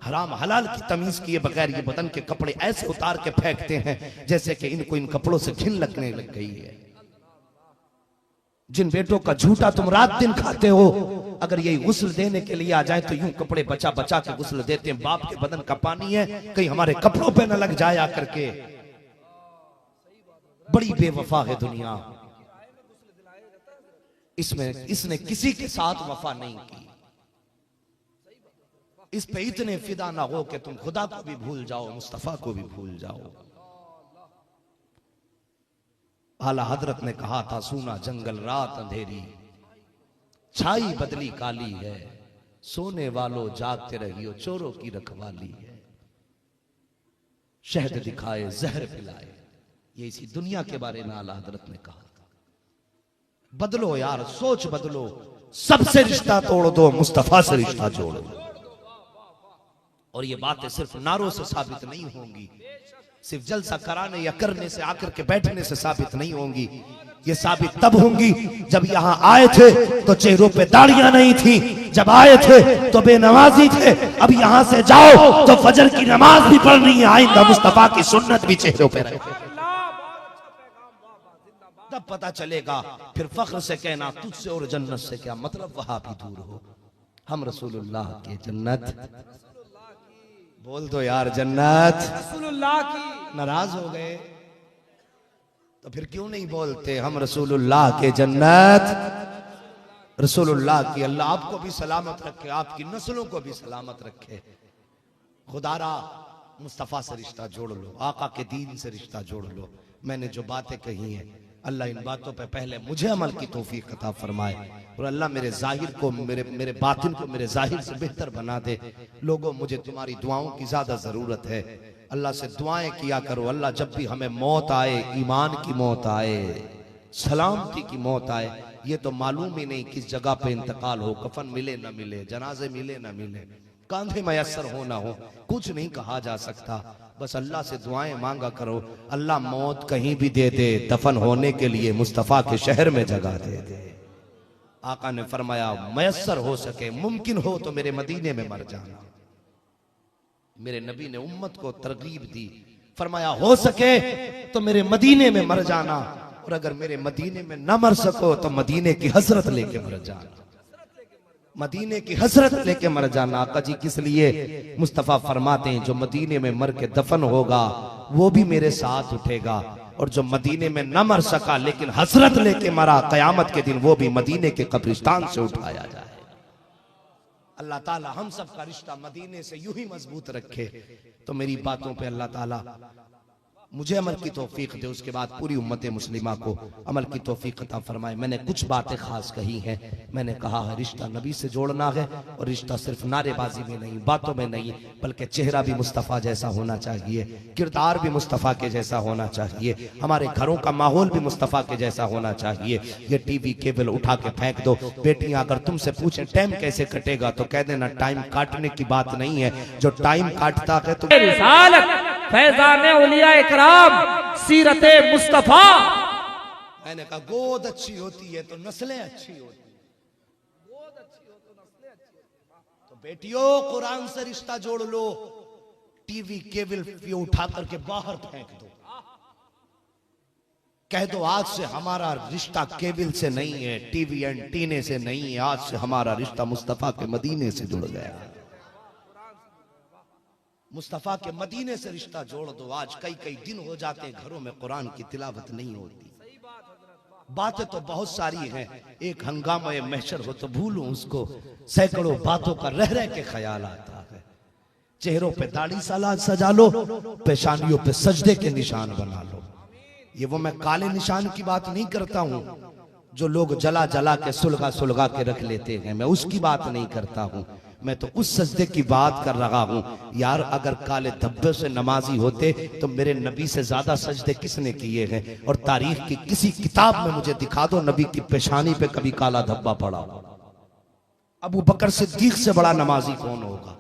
हराम हलाल की तमीज किए बगैर ये बदन के कपड़े ऐसे उतार के फेंकते हैं जैसे कि इनको इन कपड़ों से घिन लगने लग गई है। जिन बेटों का झूठा तुम रात दिन खाते हो, अगर यही गुस्ल देने के लिए आ जाए तो यूं कपड़े बचा बचा के गुस्ल देते हैं। बाप के बदन का पानी है, कहीं हमारे कपड़ों पे न लग जाए आकर के। बड़ी बेवफा है दुनिया, इसमें इसने किसी के साथ वफा नहीं की। इस पे इतने फिदा ना हो कि तुम खुदा को भी भूल जाओ, मुस्तफा को भी भूल जाओ। आला हजरत ने कहा था सूना जंगल रात अंधेरी, छाई बदली काली है, सोने वालों जागते रहियो चोरों की रखवाली है। शहद दिखाए जहर पिलाए, ये इसी दुनिया के बारे में आला हजरत ने कहा था। बदलो यार, सोच बदलो, सबसे रिश्ता तोड़ दो, मुस्तफा से रिश्ता जोड़ो। और ये बातें सिर्फ नारों से साबित नहीं होंगी, सिर्फ जलसा कराने या करने से आकर के बैठने से साबित नहीं होंगी। ये साबित तब होंगी जब यहाँ आए थे तो चेहरों पे दाढ़ियां नहीं थी, जब आए थे तो बेनमाजी थे, अब यहाँ से जाओ तो फजर की नमाज भी पढ़नी है, आइंदा मुस्तफा की सुन्नत भी चेहरों पे रहे। तब पता चलेगा, फिर फख्र से कहना तुझसे और जन्नत से क्या मतलब, वहां भी दूर हो। हम रसूलुल्लाह के जन्नत, बोल दो यार जन्नत रसूलुल्लाह की। नाराज हो गए तो फिर क्यों नहीं बोलते हम रसूलुल्लाह के जन्नत, रसूलुल्लाह की। अल्लाह आपको भी सलामत रखे, आपकी नस्लों को भी सलामत रखे। खुदारा मुस्तफा से रिश्ता जोड़ लो, आका के दीन से रिश्ता जोड़ लो। मैंने जो बातें कही हैं अल्लाह इन बातों पे पहले मुझे अमल की तौफीक अता फरमाए, और अल्लाह मेरे जाहिर को मेरे बातिन को मेरे जाहिर से बेहतर बना दे। लोगों, मुझे तुम्हारी दुआओं की ज्यादा जरूरत है। अल्लाह से दुआएं किया करो। अल्लाह जब भी हमें मौत आए, ईमान की मौत आए, सलामती की मौत आए, ये तो मालूम ही नहीं किस जगह पे इंतकाल हो, कफन मिले ना मिले, जनाजे मिले ना मिले, कांधे मयसर हो ना हो, कुछ नहीं कहा जा सकता। बस अल्लाह से दुआएं मांगा करो। अल्लाह मौत कहीं भी दे दे, दफन होने के लिए मुस्तफा के शहर में जगह दे दे। आका ने फरमाया मयसर हो सके, मुमकिन हो तो मेरे मदीने में मर जाना। मेरे नबी ने उम्मत को तरगीब दी, फरमाया हो सके तो मेरे मदीने में मर जाना, और अगर मेरे मदीने में न मर सको तो मदीने की हसरत लेके मर जाना, मदीने की हसरत लेके मर जाना। आका जी किस लिए? मुस्तफा फरमाते हैं जो मदीने में मर के दफन होगा वो भी मेरे साथ उठेगा, और जो मदीने में न मर सका लेकिन हसरत लेके मरा, कयामत के दिन वो भी मदीने के कब्रिस्तान से उठाया जाए। अल्लाह ताला हम सब का रिश्ता मदीने से यूं ही मजबूत रखे। तो मेरी बातों पे अल्लाह ताला मुझे अमल की तौफीक दे, उसके बाद पूरी उम्मत मुस्लिमा को अमल की तौफीक अता फरमाए। मैंने कुछ बातें खास कही हैं। मैंने कहा है रिश्ता नबी से जोड़ना है, और रिश्ता सिर्फ नारेबाजी में नहीं, बातों में नहीं, बल्कि चेहरा भी मुस्तफ़ा जैसा होना चाहिए, किरदार भी मुस्तफ़ा के जैसा होना चाहिए, हमारे घरों का माहौल भी मुस्तफ़ा के जैसा होना चाहिए। ये टीवी केबल उठा के फेंक दो। बेटियां अगर तुमसे पूछें टाइम कैसे कटेगा तो कह देना टाइम काटने की बात नहीं है, जो टाइम काटता है तो फैजाने उलिया इकराम सीरते मुस्तफा। मैंने कहा गोद अच्छी होती है तो नस्लें अच्छी होती है, गोद अच्छी हो तो नस्लें अच्छी होती। तो बेटियों कुरान से रिश्ता जोड़ लो, टीवी केबल उठा करके बाहर फेंक दो। कह दो आज से हमारा रिश्ता केबल से नहीं है, टीवी एंटीने से नहीं है, आज से हमारा रिश्ता मुस्तफा के मदीने से जुड़ गया। मुस्तफा के मदीने से रिश्ता जोड़ दो। आज कई कई दिन हो जाते हैं घरों में कुरान की तिलावत नहीं होती। बातें तो बहुत सारी हैं, एक हंगामा महशर हो तो भूलूं उसको, सैकड़ों बातों का रह रह के ख्याल आता है। चेहरों पे दाढ़ी सजा लो, पेशानियों पे सजदे के निशान बना लो। ये वो मैं काले निशान की बात नहीं करता हूं जो लोग जला जला के सुलगा सुलगा के रख लेते हैं, मैं उसकी बात नहीं करता हूं। मैं तो उस सजदे की बात कर रहा हूं। यार अगर काले धब्बे से नमाजी होते तो मेरे नबी से ज्यादा सजदे किसने किए हैं? और तारीख की किसी किताब में मुझे दिखा दो नबी की पेशानी पे कभी काला धब्बा पड़ा। अबू बकर सिद्दीक से बड़ा नमाजी कौन होगा?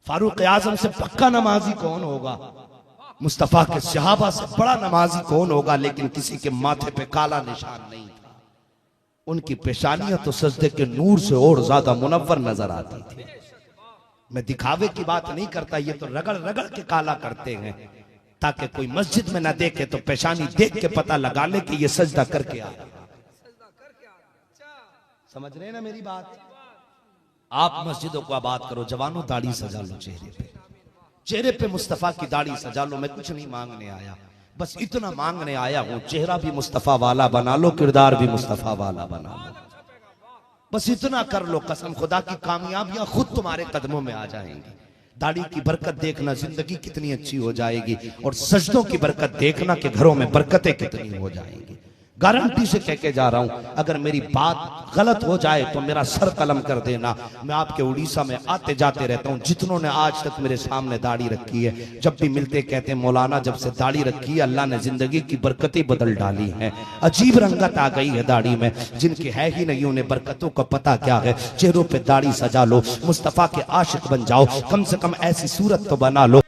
फारूक आजम से पक्का नमाजी कौन होगा? मुस्तफा के सहाबा से बड़ा नमाजी कौन होगा? लेकिन किसी के माथे पे काला निशान नहीं था। उनकी पेशानियां तो सजदे के नूर से और ज्यादा मुनव्वर नजर आती थी। मैं दिखावे की बात नहीं करता, ये तो रगड़ रगड़ के काला करते हैं ताकि कोई मस्जिद में ना देखे तो पेशानी देख के पता लगा ले कि ये सजदा करके आया। समझ रहे ना मेरी बात? आप मस्जिदों को आबाद करो, जवानों दाढ़ी सजा लो, चेहरे पे मुस्तफा की दाढ़ी सजा लो। मैं कुछ नहीं मांगने आया, बस इतना मांगने आया हूं, चेहरा भी मुस्तफा वाला बना लो, किरदार भी मुस्तफा वाला बना लो। बस इतना कर लो, कसम खुदा की कामयाबियां खुद तुम्हारे कदमों में आ जाएंगी। दाढ़ी की बरकत देखना जिंदगी कितनी अच्छी हो जाएगी, और सजदों की बरकत देखना कि घरों में बरकतें कितनी हो जाएंगी। गारंटी से कह के जा रहा हूं, अगर मेरी बात गलत हो जाए तो मेरा सर कलम कर देना। मैं आपके उड़ीसा में आते जाते रहता हूं, जितनों ने आज तक मेरे सामने दाढ़ी रखी है, जब भी मिलते कहते हैं मौलाना जब से दाढ़ी रखी है अल्लाह ने जिंदगी की बरकतें बदल डाली हैं। अजीब रंगत आ गई है दाढ़ी में, जिनकी है ही नहीं उन्हें बरकतों का पता क्या है। चेहरों पे दाढ़ी सजा लो, मुस्तफा के आशिक बन जाओ, कम से कम ऐसी सूरत तो बना लो।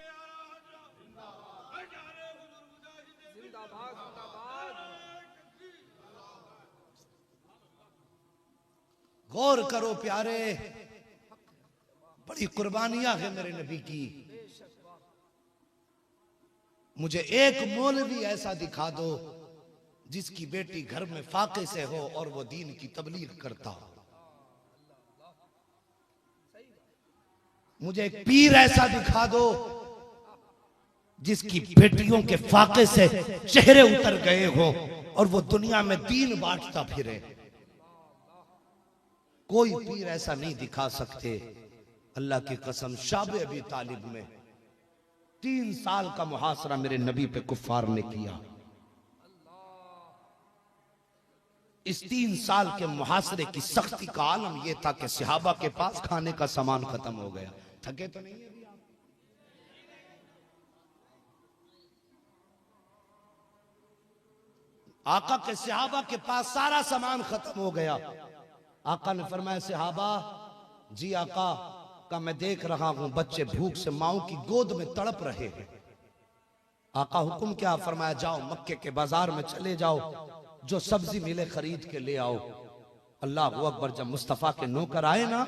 गौर करो प्यारे, बड़ी कुर्बानियां है मेरे नबी की। मुझे एक मौलवी ऐसा दिखा दो जिसकी बेटी घर में फाके से हो और वो दीन की तबलीग करता हो। मुझे एक पीर ऐसा दिखा दो जिसकी बेटियों के फाके से चेहरे उतर गए हो और वो दुनिया में दीन बांटता फिरे। कोई पीर ऐसा नहीं दिखा सकते। अल्लाह की कसम, शाबे अबी तालिब में 3 साल का मुहासरा मेरे नबी पे कुफ्फार ने किया। इस 3 साल के मुहासरे की सख्ती का आलम यह था कि सहाबा के पास खाने का सामान खत्म हो गया। थके तो नहीं है अभी आप? आका के सहाबा के पास सारा सामान खत्म हो गया। आका ने फरमाया सहाबा जी आका का मैं देख रहा हूं बच्चे भूख से माओ की गोद में तड़प रहे हैं। आका हुक्म क्या? फरमाया जाओ मक्के के बाजार में चले जाओ, जो सब्जी मिले खरीद के ले आओ। अल्लाह अकबर। जब मुस्तफा के नौकर आए ना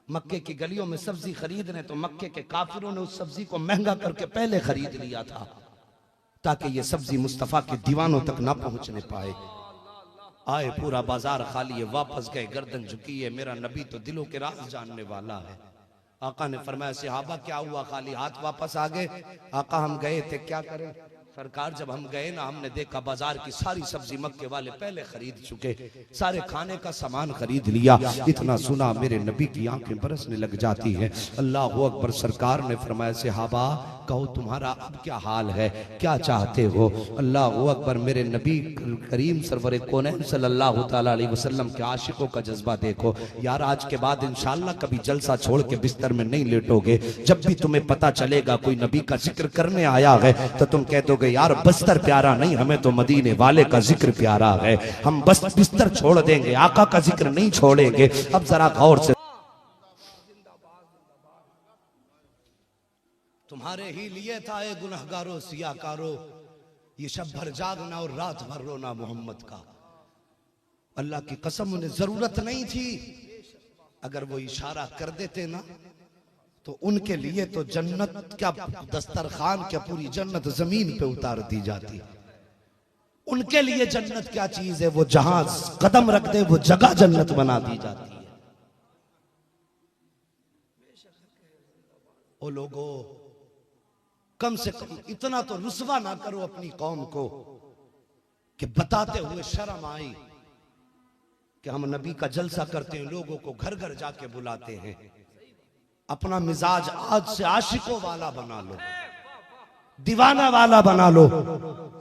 मक्के की गलियों में सब्जी खरीदने, तो मक्के के काफिरों ने उस सब्जी को महंगा करके पहले खरीद लिया था ताकि ये सब्जी मुस्तफा के दीवानों तक ना पहुंचने पाए। आए पूरा बाजार खाली है, वापस गए, गर्दन झुकी है। मेरा नबी तो दिलों के राज जानने वाला है। आका ने फरमाया सहाबा क्या हुआ? खाली हाथ वापस आ गए? आका हम गए थे, क्या करें? सरकार जब हम गए ना, हमने देखा बाजार की सारी सब्जी मक्के वाले पहले खरीद चुके, सारे खाने का सामान खरीद लिया। इतना सुना मेरे नबी की आंखें बरसने लग जाती हैं। अल्लाह अकबर। सरकार ने फरमाया सहाबा कहो तुम्हारा अब क्या हाल है, क्या चाहते हो? अल्लाह अकबर। मेरे नबी करीम सरवर कौनैन सल्लल्लाहु तआला अलैहि वसल्लम के आशिकों का जज्बा देखो यार। आज के बाद इंशाअल्लाह कभी जलसा छोड़ के बिस्तर में नहीं लेटोगे। जब भी तुम्हें पता चलेगा कोई नबी का जिक्र करने आया है तो तुम कह दोगे यार बस्तर प्यारा नहीं, हमें तो मदीने वाले का जिक्र प्यारा है। हम बस बिस्तर छोड़ देंगे, आका का जिक्र नहीं छोड़ेंगे। अब जरा गौर से, तुम्हारे ही लिए था ए गुनहगारो सियाकारो, ये शब भर जागना और रात भर रोना मोहम्मद का। अल्लाह की कसम उन्हें जरूरत नहीं थी, अगर वो इशारा कर देते ना तो उनके लिए तो जन्नत क्या दस्तरखान क्या पूरी जन्नत जमीन पे उतार दी जाती। उनके लिए जन्नत क्या चीज है, वो जहां कदम रख दे वो जगह जन्नत बना दी जाती है। ओ लोगो कम से कम इतना तो रुसवा ना करो अपनी कौम को कि बताते हुए शर्म आई कि हम नबी का जलसा करते हैं, लोगों को घर घर जाके बुलाते हैं। अपना मिजाज आज से आशिकों वाला बना लो, दीवाना वाला बना लो।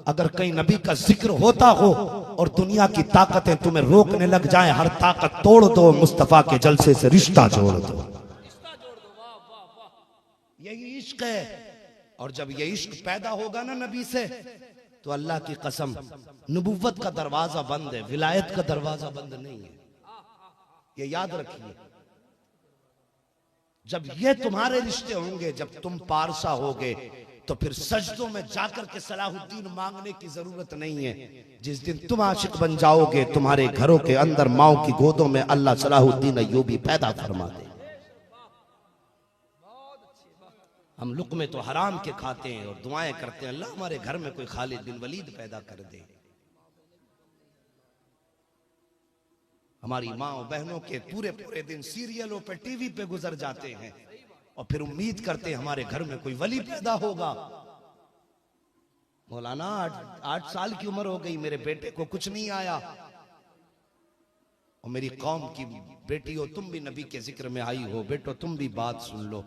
अगर कहीं नबी का जिक्र होता हो और दुनिया की ताकतें तुम्हें रोकने लग जाएं, हर ताकत तोड़ दो, मुस्तफा के जलसे से रिश्ता जोड़ दो। यही इश्क है। और जब ये इश्क पैदा होगा ना नबी से, तो अल्लाह की कसम नबुव्वत का दरवाजा बंद है, विलायत का दरवाजा बंद नहीं है। ये याद रखिए। जब ये तुम्हारे रिश्ते होंगे, जब तुम पारसा होगे, तो फिर सजदों में जाकर के सलाहुद्दीन मांगने की जरूरत नहीं है। जिस दिन तुम आशिक बन जाओगे, तुम्हारे घरों के अंदर माओ की गोदों में अल्लाह सलाहुद्दीन अय्यूबी पैदा फरमा दे। हम लुक़मे तो हराम के खाते हैं और दुआएं करते हैं अल्लाह हमारे घर में कोई खालिद बिन वलीद पैदा कर दे। हमारी माँ बहनों के पूरे पूरे दिन सीरियलों पे टीवी पे गुजर जाते हैं और फिर उम्मीद करते हैं हमारे घर में कोई वली पैदा होगा। मौलाना 8 साल की उम्र हो गई, मेरे बेटे को कुछ नहीं आया। और मेरी कौम की बेटी हो, तुम भी नबी के जिक्र में आई हो, बेटो तुम भी बात सुन लो।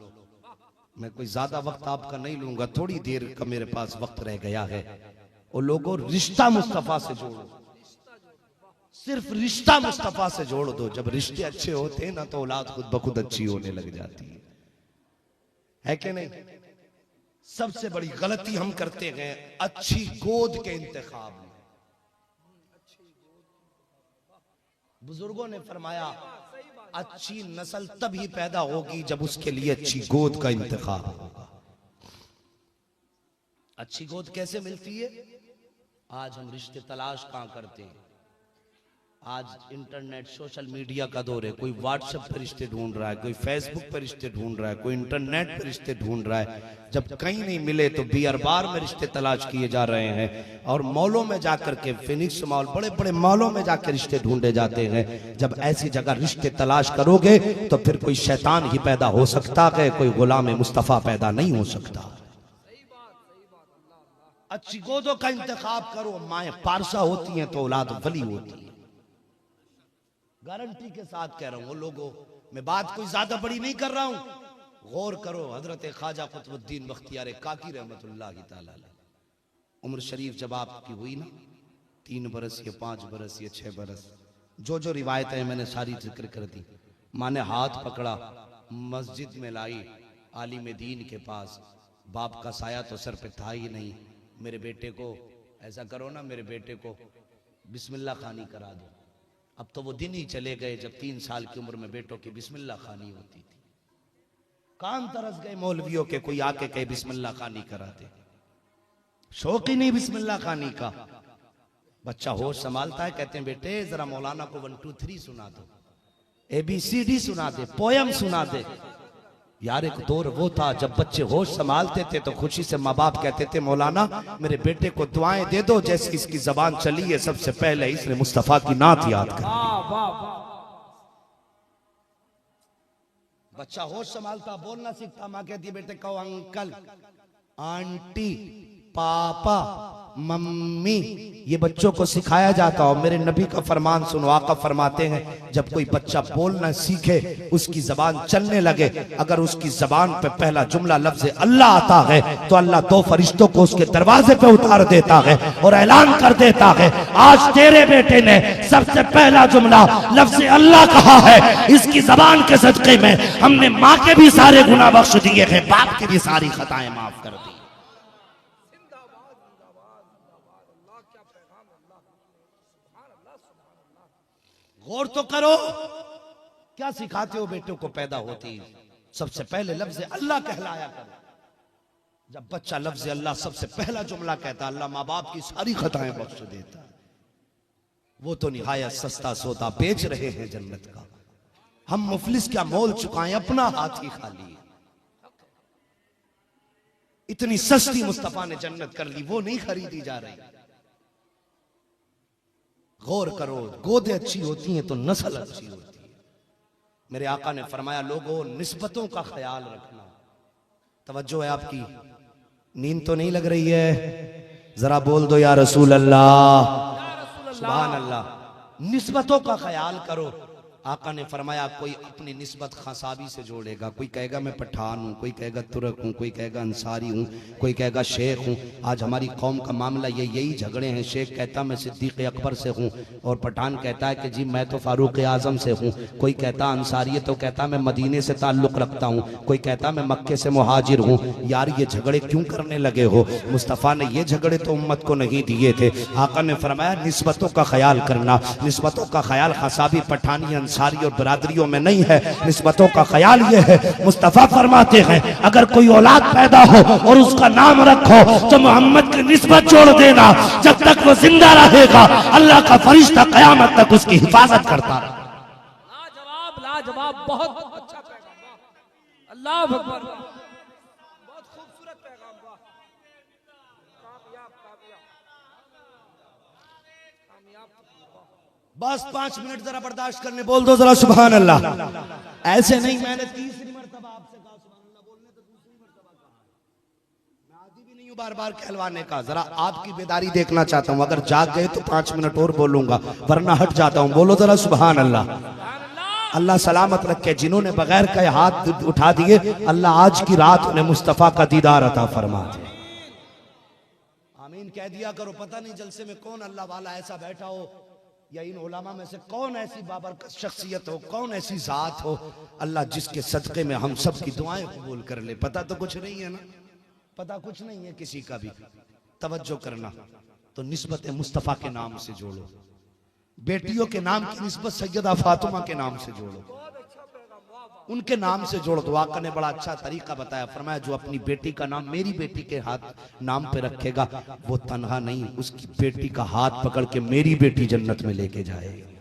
मैं कोई ज्यादा वक्त आपका नहीं लूंगा, थोड़ी देर का मेरे पास वक्त रह गया है। और लोगों रिश्ता मुस्तफा से जोड़ो, सिर्फ रिश्ता मुस्तफा से जोड़ दो। जब रिश्ते अच्छे होते हैं ना तो औलाद खुद ब खुद अच्छी होने लग जाती है कि नहीं? सबसे बड़ी गलती हम करते हैं अच्छी गोद के इंतखाब में। बुजुर्गों ने फरमाया अच्छी नस्ल तभी पैदा होगी जब उसके लिए अच्छी गोद का इंतखाब होगा। अच्छी गोद कैसे मिलती है? आज हम रिश्ते तलाश कहां करते हैं? आज इंटरनेट सोशल मीडिया का दौर है। कोई व्हाट्सएप पर रिश्ते ढूंढ रहा है, कोई फेसबुक पर रिश्ते ढूंढ रहा है, कोई इंटरनेट पर रिश्ते ढूंढ रहा है। जब कहीं नहीं मिले तो बियर बार में रिश्ते तलाश किए जा रहे हैं और मॉलों में जाकर के, फिनिक्स मॉल, बड़े बड़े मॉलों में जाकर रिश्ते ढूंढे जाते हैं। जब ऐसी जगह रिश्ते तलाश करोगे तो फिर कोई शैतान ही पैदा हो सकता है, कोई गुलाम मुस्तफा पैदा नहीं हो सकता। अच्छी गोदों का इंतखाब करो। माएं पारसा होती हैं तो औलाद वली होती है। गारंटी के साथ कह रहा हूं। वो लोगों, मैं बात कोई ज्यादा बड़ी नहीं कर रहा हूं, गौर करो। हजरत ख्वाजा कुतुबुद्दीन बख्तियार काकी रहमतुल्लाह ताला अलैह, उम्र शरीफ जब आपकी हुई ना 3 बरस या 5 बरस या 6 बरस, जो जो रिवायतें मैंने सारी जिक्र कर दी। माँ ने हाथ पकड़ा, मस्जिद में लाई, आलिम दीन के पास। बाप का साया तो सर पे था ही नहीं। मेरे बेटे को ऐसा करो ना, मेरे बेटे को बिस्मिल्लाह खानी करा दो। अब तो वो दिन ही चले गए जब 3 साल की उम्र में बेटों की बिस्मिल्लाह खानी होती थी। कान तरस गए मौलवियों के, कोई आके कहे बिस्मिल्लाह खानी कराते। शौक ही नहीं बिस्मिल्लाह खानी का। बच्चा होश संभालता है, कहते हैं बेटे जरा मौलाना को 1 2 3 सुना दो, ABCD सुना दे, पोयम सुना दे। यार एक दौर वो था जब बच्चे होश संभालते थे तो खुशी से माँ बाप कहते थे मौलाना मेरे बेटे को दुआएं दे दो, जैसे इसकी जबान चली है सबसे पहले इसने मुस्तफा की नात याद कर। बच्चा होश संभालता, बोलना सीखता, माँ कहती है बेटे कहो अंकल, आंटी, पापा, मम्मी, ये बच्चों को सिखाया जाता हो। मेरे नबी का फरमान सुनो, आका फरमाते हैं जब कोई बच्चा बोलना सीखे, उसकी जबान चलने लगे, अगर उसकी जबान पे पहला जुमला लफ्ज अल्लाह आता है तो अल्लाह 2 फरिश्तों को उसके दरवाजे पे उतार देता है और ऐलान कर देता है, आज तेरे बेटे ने सबसे पहला जुमला लफ्ज अल्लाह कहा है, इसकी जबान के सदके में हमने माँ के भी सारे गुनाह बख्श दिए हैं, बाप की भी सारी खताएं माफ कर दी। गौर तो करो, क्या सिखाते हो बेटों को पैदा होती सबसे पहले लफ्ज अल्लाह कहलाया करो। जब बच्चा लफ्ज अल्लाह सबसे पहला जुमला कहता, अल्लाह माँ बाप की सारी खताएं बख्श देता है। वो तो निहायत सस्ता सौदा बेच रहे हैं जन्नत का, हम मुफलिस क्या मोल चुकाएं, अपना हाथ ही खाली। इतनी सस्ती मुस्तफा ने जन्नत कर ली, वो नहीं खरीदी जा रही। गौर करो, गोदे अच्छी होती हैं तो नस्ल अच्छी होती है। मेरे आका ने फरमाया, लोगों निस्बतों का ख्याल रखना। तवज्जो है आपकी, नींद तो नहीं लग रही है? जरा बोल दो या रसूल अल्लाह, सुभान अल्लाह। निस्बतों का ख्याल करो। आका ने फरमाया, कोई अपनी निस्बत खसाबी से जोड़ेगा, कोई कहेगा मैं पठान हूँ, कोई कहेगा तुर्क हूँ, कोई कहेगा अंसारी हूँ, कोई कहेगा शेख हूँ। आज हमारी कौम का मामला यही झगड़े हैं। शेख कहता मैं सिद्दीक अकबर से हूँ और पठान कहता है कि जी मैं तो फारूक आजम से हूँ। कोई कहता अंसारी है तो कहता मैं मदीने से ताल्लुक़ रखता हूँ, कोई कहता मैं मक्के से मुहाजिर हूँ। यार ये झगड़े क्यों करने लगे हो? मुस्तफ़ा ने ये झगड़े तो उम्मत को नहीं दिए थे। आका ने फरमाया निस्बतों का ख्याल करना। निस्बतों का ख्याल खसाबी, पठानी, सारी और बरादरियों में नहीं है। निस्बतों का ख्याल ये है, मुस्तफा फरमाते हैं अगर कोई औलाद पैदा हो और उसका नाम रखो तो मोहम्मद की निस्बत जोड़ देना। जब तक वो जिंदा रहेगा अल्लाह का फरिश्ता कयामत तक उसकी हिफाजत करता रहा। लाजवाब, लाजवाब, बहुत अच्छा पैगाम। अल्लाह अकबर, बहुत खूबसूरत पैगाम। बस 5 मिनट जरा बर्दाश्त करने, बोल दो जरा सुभान अल्लाह। ऐसे नहीं, मैंने 3री मरतबा आपसे कहा सुभान अल्लाह बोलने, तो 2री मरतबा कहा। मैं आदी भी नहीं हूं बार बार कहलवाने का। जरा आपकी बेदारी देखना चाहता हूं। अगर जाग गए तो 5 मिनट और बोलूंगा, वरना हट जाता हूं। बोलो जरा सुभान अल्लाह। अल्लाह सलामत रखे। जिन्होंने बगैर कहे हाथ उठा दिए, अल्लाह आज की रात उन्हें मुस्तफा का दीदार अता फरमा दे। आमीन कह दिया करो। पता नहीं जलसे में कौन अल्लाह वाला ऐसा बैठा हो, या इन उलमा में से कौन ऐसी बाबरकत शख्सियत हो, कौन ऐसी जात हो, अल्लाह जिसके सदक़े में हम सब की दुआएं कबूल कर ले। पता तो कुछ नहीं है ना, पता कुछ नहीं है किसी का भी। तवज्जो करना, तो निस्बत मुस्तफ़ा के नाम से जोड़ो। बेटियों के नाम की निस्बत सैयदा फातिमा के नाम से जोड़ो, उनके नाम से जोड़ दो। आका ने बड़ा अच्छा तरीका बताया, फरमाया जो अपनी बेटी का नाम मेरी बेटी के हाथ नाम पे रखेगा वो तन्हा नहीं, उसकी बेटी का हाथ पकड़ के मेरी बेटी जन्नत में लेके जाएगी।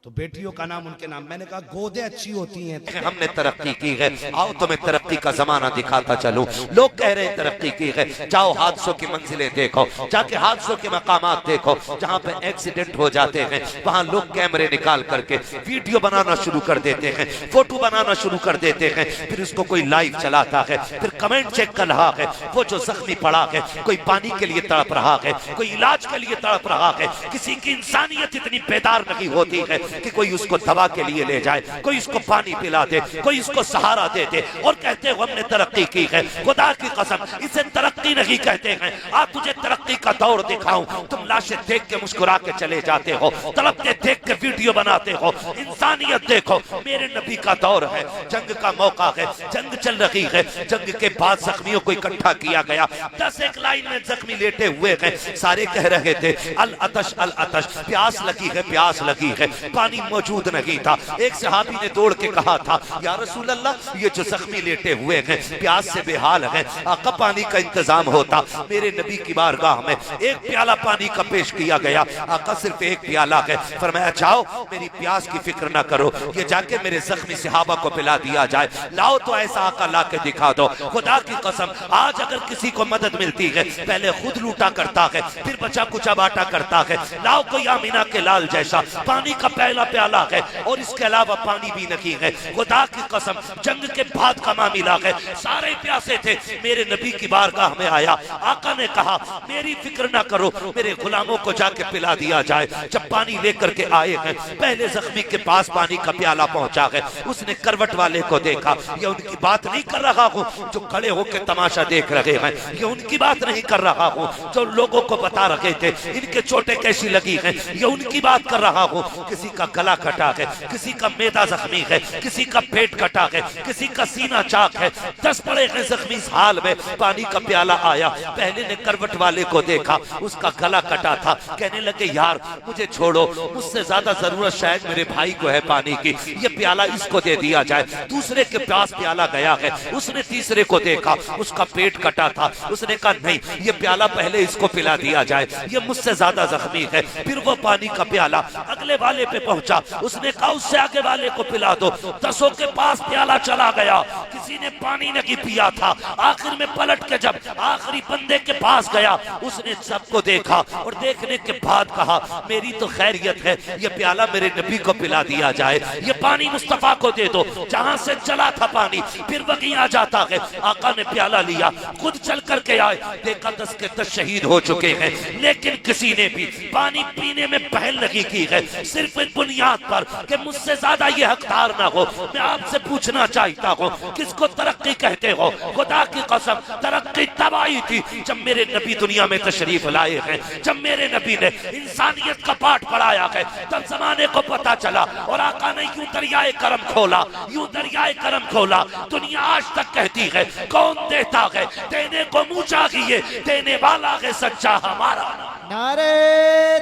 तो बेटियों का नाम उनके नाम। मैंने कहा गोदे अच्छी होती हैं। हमने तरक्की की है, आओ तुम्हें तरक्की का जमाना दिखाता चलूं। लोग कह रहे हैं तरक्की की है, जाओ हादसों की मंजिलें देखो, जाके हादसों के मकामात देखो, जहां पे एक्सीडेंट हो जाते हैं वहां लोग कैमरे निकाल करके वीडियो बनाना शुरू कर देते हैं, फोटो बनाना शुरू कर देते हैं। फिर उसको कोई लाइव चलाता है, फिर कमेंट चेक कर रहा है। वो जो जख्मी पड़ा है, कोई पानी के लिए तड़प रहा है, कोई इलाज के लिए तड़प रहा है। किसी की इंसानियत इतनी बेदार नहीं होती है कि कोई उसको दवा के लिए ले जाए, कोई उसको पानी पिला दे, कोई उसको सहारा दे दे और कहते हो हमने तरक्की की है। खुदा की कसम इसे तरक्की नहीं कहते हैं। आज तुझे तरक्की का दौर दिखाऊं, तुम लाशें देख के मुस्कुरा के चले जाते हो, तड़पते देख के वीडियो बनाते हो। इंसानियत देखो, मेरे नबी का दौर है, जंग का मौका है, जंग चल रही है। जंग के बाद जख्मियों को इकट्ठा किया गया, 10 एक लाइन में जख्मी लेटे हुए हैं। सारे कह रहे थे अल अतश अल अतश, प्यास लगी है, प्यास लगी है। पानी मौजूद नहीं था। एक सहाबी ने दौड़ के कहा था या रसूल अल्लाह ये जो जख्मी लेटे हुए हैं प्यास से बेहाल हैं, आका पानी का इंतजाम होता। मेरे नबी की बारगाह में एक प्याला पानी का पेश किया गया, आका सिर्फ एक प्याला है। फरमाया जाओ मेरी प्यास की फिक्र ना करो, ये जाके मेरे जख्मी सहाबा को पिला दिया जाए। लाओ तो ऐसा आका ला के दिखा दो। खुदा की कसम आज अगर किसी को मदद मिलती है पहले खुद लूटा करता है, फिर बचा कुचा बांटा करता है। लाओ कोई आमीना के लाल जैसा पानी का पहला प्याला है और इसके अलावा पानी भी नहीं है। खुदा की कसम जंग के बाद का मामला है, सारे प्यासे थे, मेरे नबी की बारगाह में आया। आका ने कहा मेरी फिक्र ना करो, मेरे गुलामों को जाके पिला दिया जाए। जब पानी लेकर के आए हैं, पहले जख्मी के पास पानी का प्याला पहुंचा है। उसने करवट वाले को देखा, ये उनकी बात नहीं कर रहा हूँ जो खड़े होकर तमाशा देख रहे हैं, ये उनकी बात नहीं कर रहा हूँ जो लोगों को बता रहे थे इनके चोटें कैसी लगी हैं, ये उनकी बात कर रहा हूँ। किसी का गला कटा है, किसी का मैदा जख्मी है, किसी का पेट कटा है, किसी का सीना चाक है, 10 पड़े हैं जख्मी। इस हाल में पानी का प्याला आया, पहले ने करवट वाले को देखा, उसका गला कटा था। कहने लगे यार मुझे छोड़ो, मुझसे ज्यादा जरूरत शायद मेरे भाई को है पानी की, ये प्याला इसको दे दिया जाए। दूसरे के पास प्याला गया है, उसने तीसरे को देखा, उसका पेट कटा था, उसने कहा नहीं ये प्याला पहले इसको पिला दिया जाए, ये मुझसे ज्यादा जख्मी है। फिर वो पानी का प्याला अगले वाले पे पहुंचा, उसने कहा उससे आगे वाले को पिला दो। 10 के पास प्याला चला गया, किसी ने पानी नहीं पिया था। आखिर में पलट के जब आखिरी बंदे के पास गया, उसने सबको देखा और देखने के बाद कहा मेरी तो खैरियत है, ये प्याला मेरे नबी को पिला दिया जाए, ये पानी मुस्तफा को दे दो। जहां से चला था पानी फिर वहीं आ जाता है। आका ने प्याला लिया, खुद चल करके आए, देखा 10 के 10 शहीद हो चुके हैं, लेकिन किसी ने भी पानी पीने में पहल नहीं की है, सिर्फ इस बुनियाद पर कि मुझसे ज्यादा ये हकदार ना हो। मैं आपसे पूछना चाहता हूँ किसको तरक्की कहते हो? खुदा की कसम तरक्की तब आई थी जब मेरे नबी दुनिया में तशरीफ लाए हैं, जब मेरे नबी ने इंसानियत का पाठ पढ़ाया है, तब जमाने को पता चला। और आका ने यूं दरियाए करम खोला, यूं दरियाए करम खोला। दुनिया आज तक कहती है कौन देता है, देने को मुंह चाहिए, देने वाला है सच्चा हमारा। नारे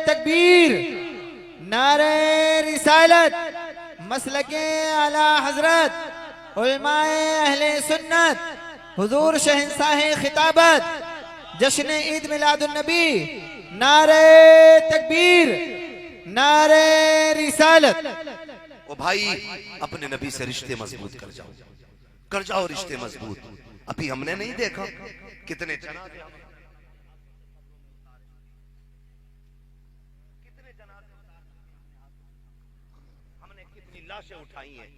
तकबीर, नारे रिसालत, मसलके आला हजरत, उलमाए अहले सुन्नत, हुजूर शहंशाह खिताबत, जश्न ईद मिलादुन नबी। नारे तकबीर, नारे रिसालत। ओ भाई अपने नबी से रिश्ते मजबूत कर जाओ रिश्ते मजबूत। अभी हमने नहीं देखा कितने जनाजे हमने, कितनी लाशें उठाई हैं,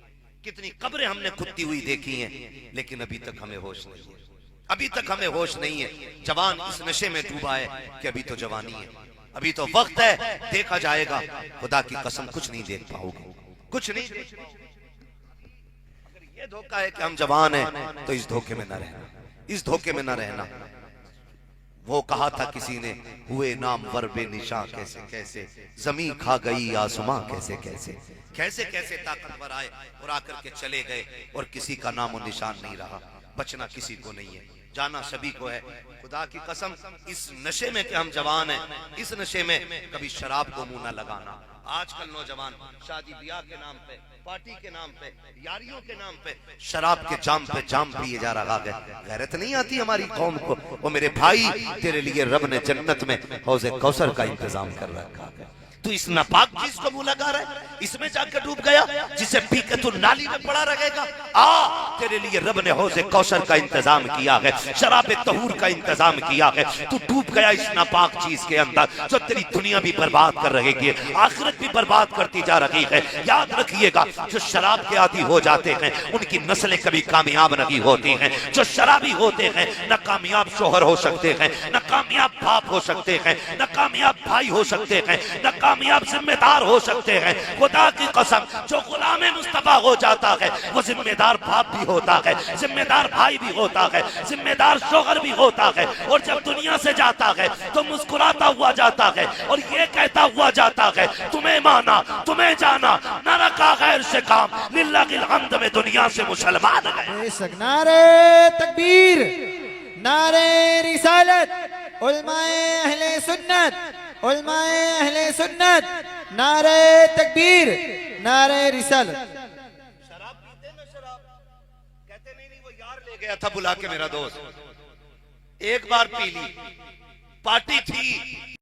कितनी कब्रें हमने खुदती हुई देखी हैं, लेकिन अभी तक हमें होश नहीं है, अभी तक हमें होश नहीं है। जवान इस नशे में डूबा है कि अभी तो जवानी है, अभी तो वक्त है, देखा जाएगा। खुदा की कसम कुछ नहीं देख पाओगे, कुछ नहीं देख पाओगे। अगर ये धोखा है कि हम जवान हैं तो इस धोखे में न रहना, इस धोखे में न रहना। वो कहा था किसी ने, हुए नाम वर्बे निशा कैसे कैसे, जमीन खा गई आसमां कैसे कैसे, कैसे कैसे ताकतवर आए और आकर के चले गए और किसी का नाम और निशान नहीं रहा। बचना किसी को नहीं है, जाना सभी को है। खुदा की कसम इस नशे में कि हम जवान हैं, इस नशे में कभी शराब को मुंह न लगाना। आजकल नौजवान शादी ब्याह के नाम पे, पार्टी के नाम पे, यारियों के नाम पे शराब के जाम पे जाम पिए जा रहा है। गैरत नहीं आती हमारी कौम को। वो मेरे भाई तेरे लिए रब ने जन्नत में हौज़े कौसर का इंतजाम कर रखा है, तू इस नापाक चीज को मुंह लगा रहा है, इसमें जाकर डूब गया, जिसे पी के तू नाली में पड़ा रहेगा। तेरे लिए रब ने हौज़े कौसर का इंतजाम किया है, शराब तहूर का इंतजाम किया है। तू डूब गया इस नापाक चीज के अंदर जो तेरी दुनिया भी बर्बाद कर रही है, आखिरत भी बर्बाद करती जा रही है। याद रखिएगा जो शराब के आदी हो जाते हैं उनकी नस्लें कभी कामयाब नहीं होती हैं। जो शराबी होते हैं न कामयाब शोहर हो सकते हैं, न कामयाब बाप हो सकते हैं, न कामयाब भाई हो सकते हैं, न कामयाब जिम्मेदार हो सकते हैं। खुदा की कसम जो गुलामे मुस्तफा हो जाता है वो जिम्मेदार बाप भी होता है, जिम्मेदार भाई भी होता है, जिम्मेदार शोहर भी होता है। और जब दुनिया से जाता है तो मुस्कुराता हुआ जाता है और ये कहता हुआ जाता है तुम्हें माना तुम्हें जाना, न रखा गैर से काम, लिल्लाहिल हम्द में दुनिया से मुसलमान है। नारे तकबीर, नारे रिसालत, उलमाए अहले सुन्नत, उलमाए अहले सुन्नत। नारे तकबीर, नारे रिसालत। शराब पीते ना, शराब कहते नहीं वो यार ले गया था बुला के मेरा दोस्त, एक बार पी ली, पार्टी थी।